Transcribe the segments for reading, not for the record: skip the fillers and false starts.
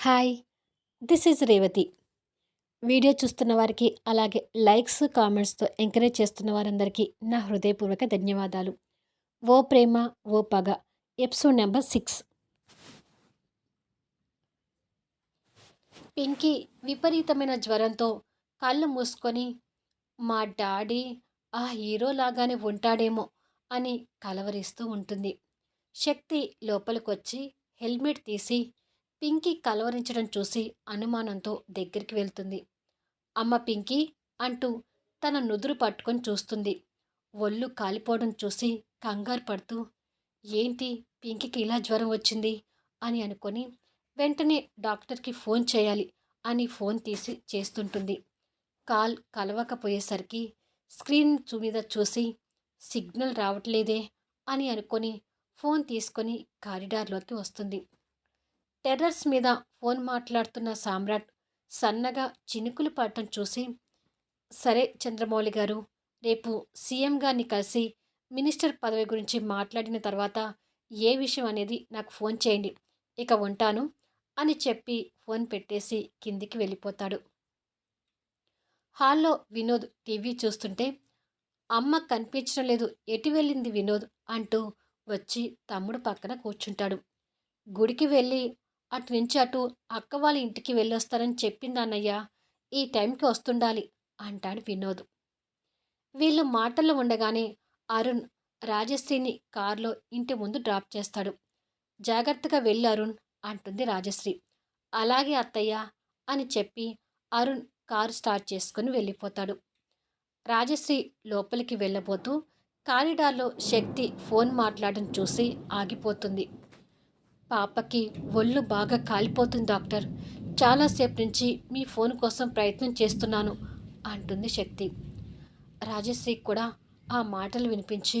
Hi! This is Revathi. Video చూస్తున్న వారికి, అలాగే లైక్స్, కామెంట్స్‌తో ఎంకరేజ్ చేస్తున్న వారందరికీ నా హృదయపూర్వక ధన్యవాదాలు. 'ఓ ప్రేమ ఓ పగ' ఎపిసోడ్ నంబర్ 6. పింకీ విపరీతమైన జ్వరంతో కళ్ళు మూసుకొని, మా డాడీ ఆ హీరో లాగానే ఉంటాడేమో అని కలవరిస్తూ ఉంటుంది. శక్తి లోపలికొచ్చి హెల్మెట్ తీసి పింకీ కలవరించడం చూసి అనుమానంతో దగ్గరికి వెళ్తుంది. అమ్మ పింకీ అంటూ తన నుదురు పట్టుకొని చూస్తుంది. ఒళ్ళు కాలిపోవడం చూసి కంగారు పడుతూ, ఏంటి పింకీకి ఇలా జ్వరం వచ్చింది అని అనుకొని వెంటనే డాక్టర్కి ఫోన్ చేయాలి అని ఫోన్ తీసి చేస్తుంటుంది. కాల్ కలవకపోయేసరికి స్క్రీన్ మీద చూసి సిగ్నల్ రావట్లేదే అని అనుకొని ఫోన్ తీసుకొని కారిడార్లోకి వస్తుంది. టెర్రస్ మీద ఫోన్ మాట్లాడుతున్న సామ్రాట్ సన్నగా చినుకులు పడటం చూసి, సరే చంద్రమౌళి గారు, రేపు సీఎం గారిని కలిసి మినిస్టర్ పదవి గురించి మాట్లాడిన తర్వాత ఏ విషయం అనేది నాకు ఫోన్ చేయండి, ఇక ఉంటాను అని చెప్పి ఫోన్ పెట్టేసి కిందికి వెళ్ళిపోతాడు. హాల్లో వినోద్ టీవీ చూస్తుంటే, అమ్మ కనిపించడం లేదు, ఎటు వెళ్ళింది వినోద్ అంటూ వచ్చి తమ్ముడు పక్కన కూర్చుంటాడు. గుడికి వెళ్ళి అటు నుంచి అటు అక్క వాళ్ళ ఇంటికి వెళ్ళొస్తానని చెప్పింది అన్నయ్య, ఈ టైంకి వస్తుండాలి అంటాడు వినోద్. వీళ్ళు మాటల్లో ఉండగానే అరుణ్ రాజశ్రీని కారులో ఇంటి ముందు డ్రాప్ చేస్తాడు. జాగ్రత్తగా వెళ్ళు అరుణ్ అంటుంది రాజశ్రీ. అలాగే అత్తయ్య అని చెప్పి అరుణ్ కారు స్టార్ట్ చేసుకుని వెళ్ళిపోతాడు. రాజశ్రీ లోపలికి వెళ్ళబోతూ కారిడార్లో శక్తి ఫోన్ మాట్లాడడం చూసి ఆగిపోతుంది. పాపకి ఒళ్ళు బాగా కాలిపోతుంది డాక్టర్, చాలాసేపు నుంచి మీ ఫోన్ కోసం ప్రయత్నం చేస్తున్నాను అంటుంది శక్తి. రాజశ్రీకి కూడా ఆ మాటలు వినిపించి,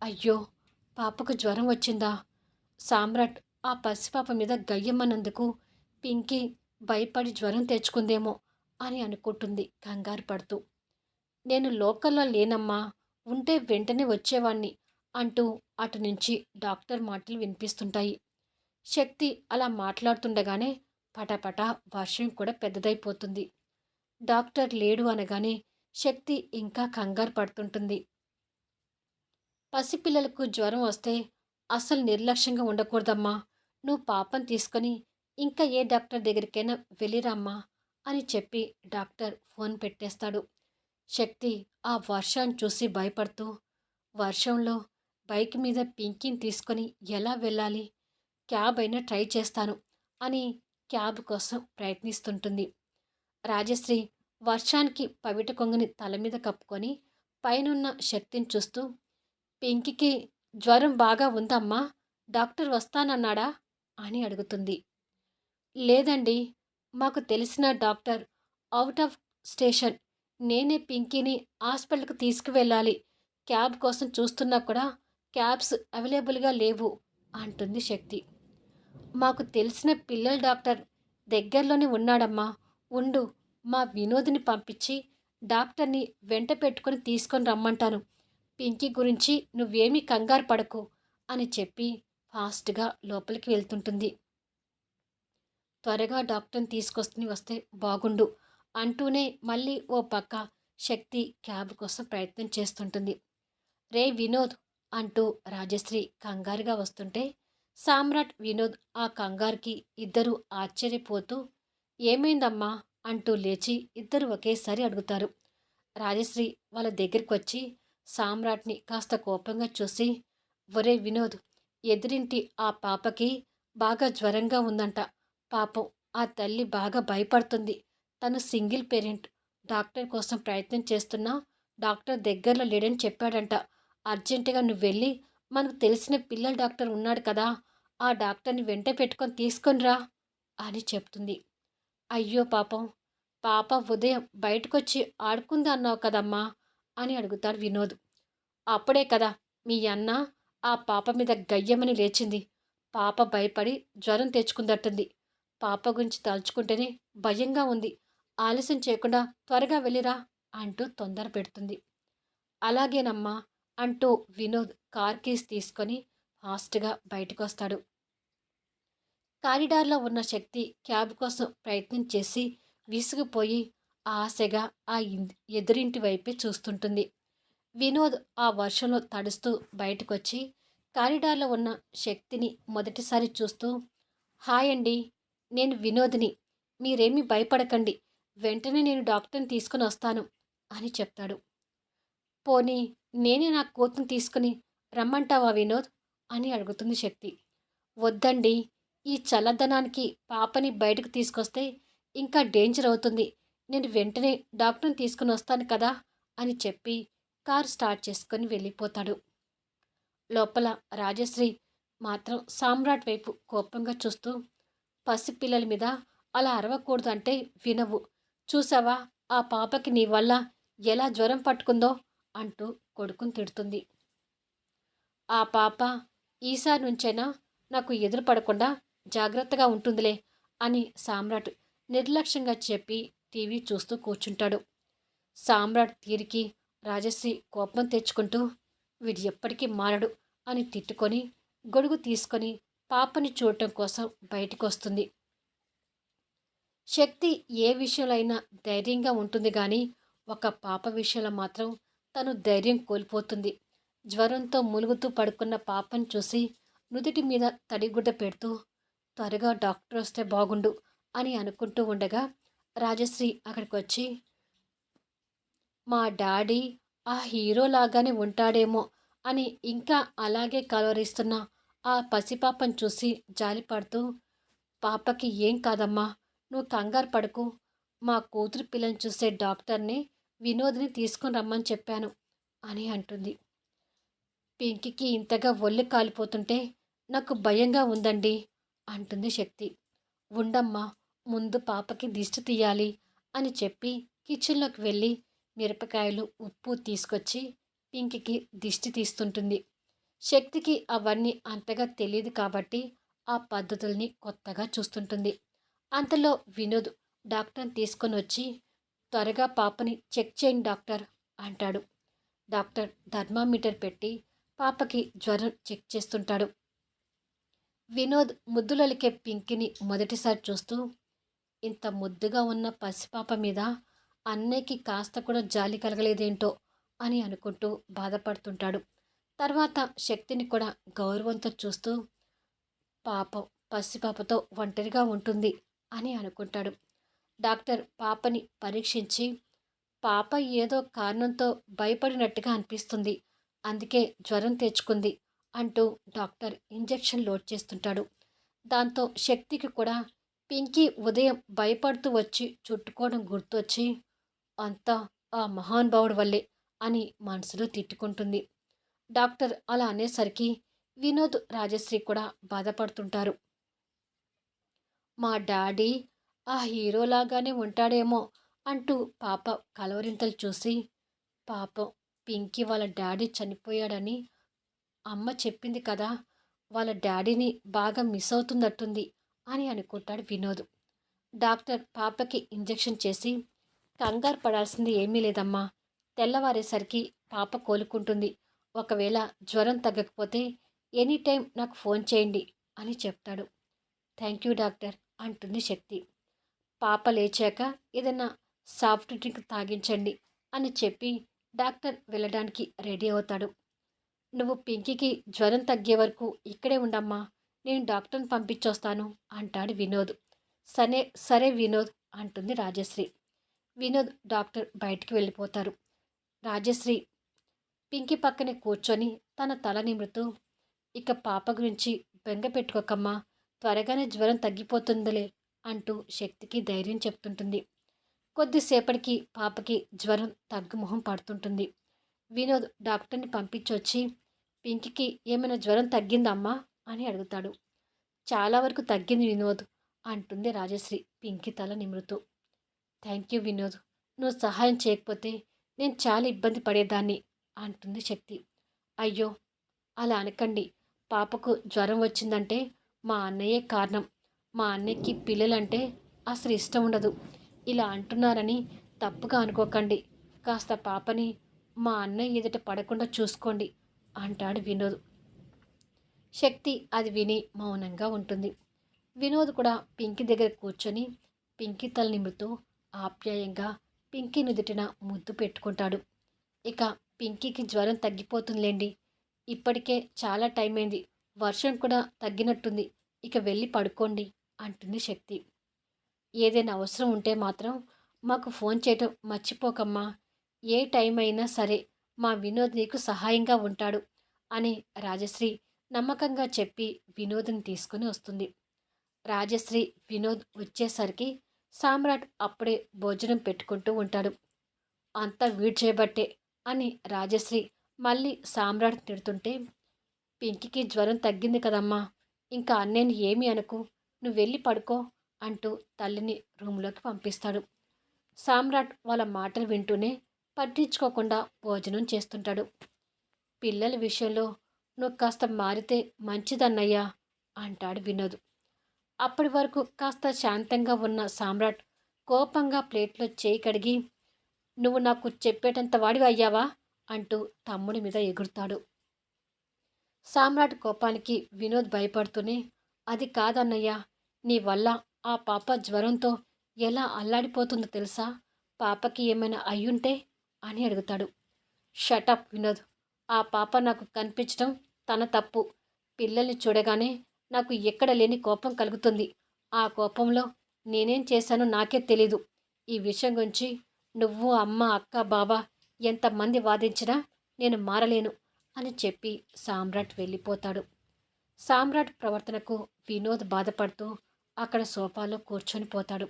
అయ్యో పాపకు జ్వరం వచ్చిందా, సామ్రాట్ ఆ పసిపాప మీద గయ్యమ్మన్నందుకు పింకీ భయపడి జ్వరం తెచ్చుకుందేమో అని అనుకుంటుంది కంగారు పడుతూ. నేను లోకల్లో లేనమ్మా, ఉంటే వెంటనే వచ్చేవాణ్ణి అంటూ అటు నుంచి డాక్టర్ మాటలు వినిపిస్తుంటాయి. శక్తి అలా మాట్లాడుతుండగానే పటపట వర్షం కూడా పెద్దదైపోతుంది. డాక్టర్ లేడు అనగానే శక్తి ఇంకా కంగారు పడుతుంటుంది. పసిపిల్లలకు జ్వరం వస్తే అసలు నిర్లక్ష్యంగా ఉండకూడదమ్మా, నువ్వు పాపను తీసుకొని ఇంకా ఏ డాక్టర్ దగ్గరికైనా వెళ్ళిరమ్మా అని చెప్పి డాక్టర్ ఫోన్ పెట్టేస్తాడు. శక్తి ఆ వర్షాన్ని చూసి భయపడుతూ, వర్షంలో బైక్ మీద పింకీని తీసుకొని ఎలా వెళ్ళాలి, క్యాబ్ అయినా ట్రై చేస్తాను అని క్యాబ్ కోసం ప్రయత్నిస్తుంటుంది. రాజశ్రీ వర్షానికి పవిట కొంగుని తల మీద కప్పుకొని పైనున్న శక్తిని చూస్తూ, పింకీకి జ్వరం బాగా ఉందమ్మా, డాక్టర్ వస్తానన్నాడా అని అడుగుతుంది. లేదండి, మాకు తెలిసిన డాక్టర్ అవుట్ ఆఫ్ స్టేషన్, నేనే పింకీని హాస్పిటల్కి తీసుకువెళ్ళాలి, క్యాబ్ కోసం చూస్తున్నా కూడా క్యాబ్స్ అవైలబుల్గా లేవు అంటుంది శక్తి. మాకు తెలిసిన పిల్లల డాక్టర్ దగ్గరలోనే ఉన్నాడమ్మా, ఉండు, మా వినోద్ని పంపించి డాక్టర్ని వెంట పెట్టుకొని తీసుకొని రమ్మంటాను, పింకీ గురించి నువ్వేమీ కంగారు పడకు అని చెప్పి ఫాస్ట్గా లోపలికి వెళ్తుంటుంది. త్వరగా డాక్టర్ని తీసుకొస్తుని వస్తే బాగుండు అంటూనే మళ్ళీ ఓ పక్క శక్తి క్యాబ్ కోసం ప్రయత్నం చేస్తుంటుంది. రే వినోద్ అంటూ రాజశ్రీ కంగారుగా వస్తుంటే సామ్రాట్, వినోద్ ఆ కంగారుకి ఇద్దరు ఆశ్చర్యపోతూ, ఏమైందమ్మా అంటూ లేచి ఇద్దరు ఒకేసారి అడుగుతారు. రాజశ్రీ వాళ్ళ దగ్గరికి వచ్చి సామ్రాట్ని కాస్త కోపంగా చూసి, ఒరే వినోద్, ఎదురింటి ఆ పాపకి బాగా జ్వరంగా ఉందంట, పాపం ఆ తల్లి బాగా భయపడుతుంది, తను సింగిల్ పేరెంట్, డాక్టర్ కోసం ప్రయత్నం చేస్తున్నా డాక్టర్ దగ్గరలో లేడని చెప్పాడంట, అర్జెంటుగా నువ్వు వెళ్ళి మనకు తెలిసిన పిల్లల డాక్టర్ ఉన్నాడు కదా, ఆ డాక్టర్ని వెంట పెట్టుకొని తీసుకొనిరా అని చెప్తుంది. అయ్యో పాపం, పాప ఉదయం బయటకొచ్చి ఆడుకుంది అన్నావు కదమ్మా అని అడుగుతాడు వినోద్. అప్పుడే కదా మీ అన్న ఆ పాప మీద గయ్యమని లేచింది, పాప భయపడి జ్వరం తెచ్చుకుందట్టుంది, పాప గురించి తలుచుకుంటేనే భయంగా ఉంది, ఆలస్యం చేయకుండా త్వరగా వెళ్ళిరా అంటూ తొందర పెడుతుంది. అలాగేనమ్మా అంటూ వినోద్ కార్ కీస్ తీసుకొని ఫాస్ట్గా బయటకు వస్తాడు. కారిడార్లో ఉన్న శక్తి క్యాబ్ కోసం ప్రయత్నం చేసి విసిగిపోయి ఆశగా ఆ ఎదురింటి వైపే చూస్తుంటుంది. వినోద్ ఆ వర్షంలో తడుస్తూ బయటకొచ్చి కారిడార్లో ఉన్న శక్తిని మొదటిసారి చూస్తూ, హాయ్ అండి, నేను వినోద్ని. మీరేమీ భయపడకండి. వెంటనే నేను డాక్టర్ని తీసుకుని వస్తాను అని చెప్తాడు. పోనీ నేనే నా కూతుర్ని తీసుకుని రమ్మంటావా వినోద్ అని అడుగుతుంది శక్తి. వద్దండి, ఈ చల్లదనానికి పాపని బయటకు తీసుకొస్తే ఇంకా డేంజర్ అవుతుంది. నేను వెంటనే డాక్టర్ని తీసుకుని వస్తాను కదా అని చెప్పి కారు స్టార్ట్ చేసుకొని వెళ్ళిపోతాడు. లోపల రాజశ్రీ మాత్రం సామ్రాట్ వైపు కోపంగా చూస్తూ, పసిపిల్లల మీద అలా అరవకూడదు అంటే వినవు. చూసావా ఆ పాపకి నీ వల్ల ఎలా జ్వరం పట్టుకుందో అంటూ కొడుకుని తిడుతుంది. ఆ పాప ఈసారి నుంచైనా నాకు ఎదురు పడకుండా జాగ్రత్తగా ఉంటుందిలే అని సామ్రాట్ నిర్లక్ష్యంగా చెప్పి టీవీ చూస్తూ కూర్చుంటాడు. సామ్రాట్ తీరికి రాజశ్రీ కోపం తెచ్చుకుంటూ, వీడు ఎప్పటికీ మారడు అని తిట్టుకొని గొడుగు తీసుకొని పాపని చూడటం కోసం బయటికి వస్తుంది. శక్తి ఏ విషయంలో అయినా ధైర్యంగా ఉంటుంది కానీ ఒక పాప విషయంలో మాత్రం తను ధైర్యం కోల్పోతుంది. జ్వరంతో ములుగుతూ పడుకున్న పాపను చూసి నుదుటి మీద తడిగుడ్డ పెడుతూ త్వరగా డాక్టర్ వస్తే బాగుండు అని అనుకుంటూ ఉండగా రాజశ్రీ అక్కడికి వచ్చి, మా డాడీ ఆ హీరో లాగానే ఉంటాడేమో అని ఇంకా అలాగే కలవరిస్తున్న ఆ పసిపాపను చూసి జాలిపడుతూ, పాపకి ఏం కాదమ్మా, నువ్వు కంగారు పడకు. మా కూతురు పిల్లని చూసే డాక్టర్ని వినోద్ని తీసుకుని రమ్మని చెప్పాను అని అంటుంది. పింకికి ఇంతగా ఒళ్ళు కాలిపోతుంటే నాకు భయంగా ఉందండి అంటుంది శక్తి. ఉండమ్మా, ముందు పాపకి దిష్టి తీయాలి అని చెప్పి కిచెన్లోకి వెళ్ళి మిరపకాయలు ఉప్పు తీసుకొచ్చి పింకికి దిష్టి తీస్తుంటుంది. శక్తికి అవన్నీ అంతగా తెలియదు కాబట్టి ఆ పద్ధతుల్ని కొత్తగా చూస్తుంటుంది. అంతలో వినోద్ డాక్టర్ని తీసుకొని వచ్చి, త్వరగా పాపని చెక్ చేయండి డాక్టర్ అంటాడు. డాక్టర్ థర్మామీటర్ పెట్టి పాపకి జ్వరం చెక్ చేస్తుంటాడు. వినోద్ ముద్దులొలికే పింకిని మొదటిసారి చూస్తూ, ఇంత ముద్దుగా ఉన్న పసిపాప మీద అన్నయ్యకి కాస్త కూడా జాలి కలగలేదేంటో అని అనుకుంటూ బాధపడుతుంటాడు. తర్వాత శక్తిని కూడా గౌరవంతో చూస్తూ, పాపం పసిపాపతో ఒంటరిగా ఉంటుంది అని అనుకుంటాడు. డాక్టర్ పాపని పరీక్షించి, పాప ఏదో కారణంతో భయపడినట్టుగా అనిపిస్తుంది, అందుకే జ్వరం తెచ్చుకుంది అంటూ డాక్టర్ ఇంజెక్షన్ లోడ్ చేస్తుంటాడు. దాంతో శక్తికి కూడా పింకీ ఉదయం భయపడుతూ వచ్చి చుట్టుకోవడం గుర్తొచ్చి, అంతా ఆ మహానుభావుడి వల్లే అని మనసులో తిట్టుకుంటుంది. డాక్టర్ అలా అనేసరికి వినోద్ రాజశ్రీ కూడా బాధపడుతుంటారు. మా డాడీ ఆ హీరోలాగానే ఉంటాడేమో అంటూ పాప కలవరింతలు చూసి, పాపం పింకీ వాళ్ళ డాడీ చనిపోయాడని అమ్మ చెప్పింది కదా, వాళ్ళ డాడీని బాగా మిస్ అవుతున్నట్టుంది అని అనుకుంటాడు వినోద్. డాక్టర్ పాపకి ఇంజెక్షన్ చేసి, కంగారు పడాల్సింది ఏమీ లేదమ్మా, తెల్లవారేసరికి పాప కోలుకుంటుంది. ఒకవేళ జ్వరం తగ్గకపోతే ఎనీ టైం నాకు ఫోన్ చేయండి అని చెప్తాడు. థ్యాంక్ యూ డాక్టర్ అంటుంది శక్తి. పాప లేచాక ఏదైనా సాఫ్ట్ డ్రింక్ తాగించండి అని చెప్పి డాక్టర్ వెళ్ళడానికి రెడీ అవుతాడు. నువ్వు పింకీకి జ్వరం తగ్గే వరకు ఇక్కడే ఉండమ్మా, నేను డాక్టర్ని పంపించొస్తాను అంటాడు వినోద్. సరే సరే వినోద్ అంటుంది రాజశ్రీ. వినోద్ డాక్టర్ బయటికి వెళ్ళిపోతారు. రాజశ్రీ పింకీ పక్కనే కూర్చొని తన తల నిమురుతూ, ఇక పాప గురించి బెంగ పెట్టుకోకమ్మా, త్వరగానే జ్వరం తగ్గిపోతుందిలే అంటూ శక్తికి ధైర్యం చెప్తుంటుంది. కొద్దిసేపటికి పాపకి జ్వరం తగ్గుముఖం పడుతుంటుంది. వినోద్ డాక్టర్ని పంపించొచ్చి, పింకీకి ఏమైనా జ్వరం తగ్గిందమ్మా అని అడుగుతాడు. చాలా వరకు తగ్గింది వినోద్ అంటుంది రాజశ్రీ పింకీ తల నిమురుతూ. థ్యాంక్ యూ వినోద్, నువ్వు సహాయం చేయకపోతే నేను చాలా ఇబ్బంది పడేదాన్ని అంటుంది శక్తి. అయ్యో అలా అనకండి, పాపకు జ్వరం వచ్చిందంటే మా అన్నయ్యే కారణం. మా అన్నయ్యకి పిల్లలంటే అసలు ఇష్టం ఉండదు. ఇలా అంటున్నారని తప్పుగా అనుకోకండి. కాస్త పాపని మా అన్నయ్య ఎదుట పడకుండా చూసుకోండి అంటాడు వినోద్. శక్తి అది విని మౌనంగా ఉంటుంది. వినోద్ కూడా పింకీ దగ్గర కూర్చొని పింకీ తల నిమురుతూ ఆప్యాయంగా పింకీ నుదుటిన ముద్దు పెట్టుకుంటాడు. ఇక పింకీకి జ్వరం తగ్గిపోతుందిలేండి. ఇప్పటికే చాలా టైం అయింది. వర్షం కూడా తగ్గినట్టుంది. ఇక వెళ్ళి పడుకోండి అంటుంది శక్తి. ఏదైనా అవసరం ఉంటే మాత్రం మాకు ఫోన్ చేయటం మర్చిపోకమ్మా. ఏ టైం అయినా సరే మా వినోద్ నీకు సహాయంగా ఉంటాడు అని రాజశ్రీ నమ్మకంగా చెప్పి వినోద్ని తీసుకుని వస్తుంది. రాజశ్రీ వినోద్ వచ్చేసరికి సామ్రాట్ అప్పుడే భోజనం పెట్టుకుంటూ ఉంటాడు. అంతా వీడ్ చేయబట్టే అని రాజశ్రీ మళ్ళీ సామ్రాట్ తిడుతుంటే, పింకికి జ్వరం తగ్గింది కదమ్మా, ఇంకా అన్నేని ఏమీ అనకు, నువ్వు వెళ్ళి పడుకో అంటూ తల్లిని రూమ్లోకి పంపిస్తాడు. సామ్రాట్ వాళ్ళ మాటలు వింటూనే పట్టించుకోకుండా భోజనం చేస్తుంటాడు. పిల్లల విషయంలో నువ్వు కాస్త మారితే మంచిదన్నయ్యా అంటాడు వినోద్. అప్పటి వరకు కాస్త శాంతంగా ఉన్న సామ్రాట్ కోపంగా ప్లేట్లో చేయి కడిగి, నువ్వు నాకు చెప్పేటంత వాడివి అయ్యావా అంటూ తమ్ముడి మీద ఎగురుతాడు. సామ్రాట్ కోపానికి వినోద్ భయపడుతూనే, అది కాదన్నయ్య, నీ వల్ల ఆ పాప జ్వరంతో ఎలా అల్లాడిపోతుందో తెలుసా, పాపకి ఏమైనా అయ్యుంటే అని అడుగుతాడు. షటప్ వినోద్, ఆ పాప నాకు కనిపించడం తన తప్పు. పిల్లల్ని చూడగానే నాకు ఎక్కడ లేని కోపం కలుగుతుంది. ఆ కోపంలో నేనేం చేశానో నాకే తెలీదు. ఈ విషయం గురించి నువ్వు అమ్మ అక్క బావ ఎంతమంది వాదించినా నేను మారలేను అని చెప్పి సామ్రాట్ వెళ్ళిపోతాడు. సామ్రాట్ ప్రవర్తనకు వినోద్ బాధపడుతూ అక్కడ సోఫాలో కూర్చొని పోతాడు.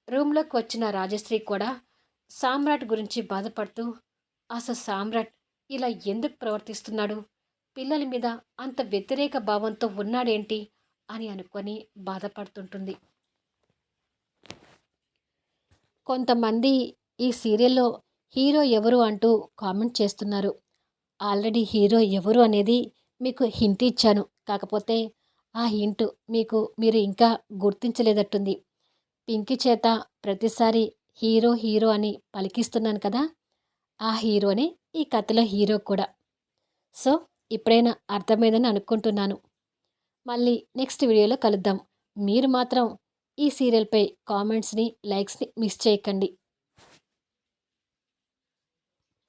రూమ్లోకి వచ్చిన రాజశ్రీ కూడా సామ్రాట్ గురించి బాధపడుతూ, అసలు సామ్రాట్ ఇలా ఎందుకు ప్రవర్తిస్తున్నాడు, పిల్లల మీద అంత వ్యతిరేక భావంతో ఉన్నాడేంటి అని అనుకొని బాధపడుతుంటుంది. కొంతమంది ఈ సీరియల్లో హీరో ఎవరు అంటూ కామెంట్ చేస్తున్నారు. ఆల్రెడీ హీరో ఎవరు అనేది మీకు హింట్ ఇచ్చాను. కాకపోతే ఆ హింట్ మీరు ఇంకా గుర్తించలేదట్టుంది. పింకీ చేత ప్రతిసారి హీరో హీరో అని పలికిస్తున్నాను కదా, ఆ హీరోనే ఈ కథలో హీరో కూడా. సో ఇప్పుడైనా అర్థమైందని అనుకుంటున్నాను. మళ్ళీ నెక్స్ట్ వీడియోలో కలుద్దాం. మీరు మాత్రం ఈ సీరియల్పై కామెంట్స్ని, లైక్స్ని మిస్ చేయకండి.